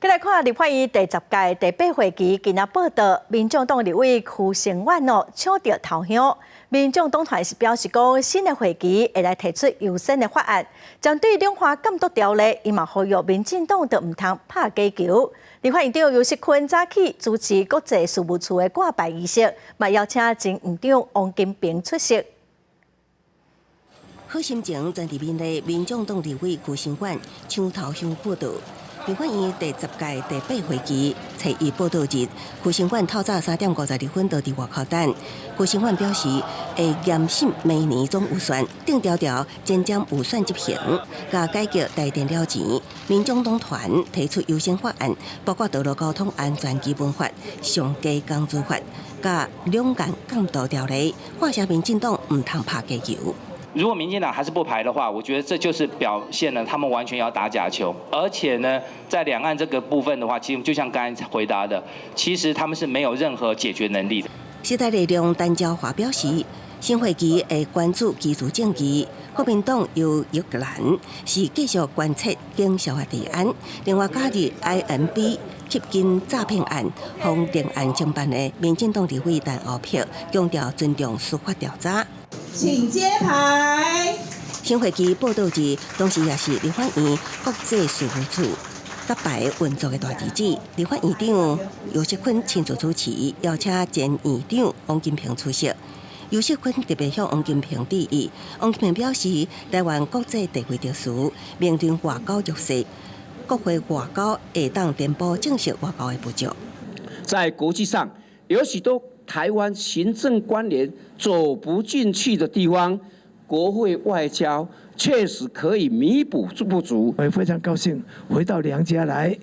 再来看立法院第10届第8会期，今仔报道，民众党立委邱成远抢着头香。民众党团是表示讲，新的会期会来提出优先的法案，针对量化监督条例，伊嘛呼吁民进党就唔通拍假球。立法院长游锡堃早起主持国际事务处的挂牌仪式，嘛邀请前院长王金平出席。好心情全伫面内，民众党立委邱成远抢头香报道。立法院第10届第8会期初一报道日，邱成远透早3点52分就伫外口等。邱成远表示，会严审明年总预算，定条条渐渐预算执行，甲改革台电了钱。民众党团提出优先法案，包括道路交通安全基本法、上街工资法、甲两岸监督条例，唤醒民进党唔通拍假球。如果民进党还是不排的话，我觉得这就是表现了他们完全要打假球，而且呢，在两岸这个部分的话，其实就像刚才回答的，其实他们是没有任何解决能力的。时代力量陈椒华表示，新会期会关注基础政治，国民党由叶格兰是继续观察经销的提案，另外加入 INB 吸金诈骗案、向两岸承办的民进党立委陈敖票，强调尊重司法调查。请揭牌。新会期报道日，同时也是立法院国际事务处甲牌运作的大日子。立法院长游锡堃亲自主持，邀请前院长王金平出席。游锡堃特别向王金平致意。王金平表示，台湾国际地位特殊，面对外交弱势，国会外交会当填补正式外交的不足。在国际上，有许多台湾行政官员走不进去的地方，国会外交确实可以弥补不足。我也非常高兴回到娘家来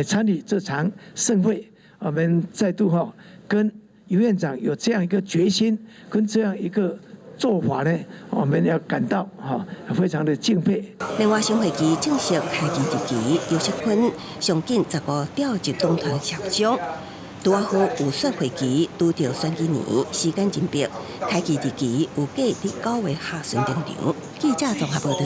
参与这场盛会。我们再度跟游院长有这样一个决心，跟这样一个做法呢，我们要感到非常的敬佩。另外，新会期正式开机日期，游锡堃上紧15调集党团协商。拄啊好有选会期，拄着选举年，时间真迫。开机日期有计伫9月下旬登场。记者综合报道。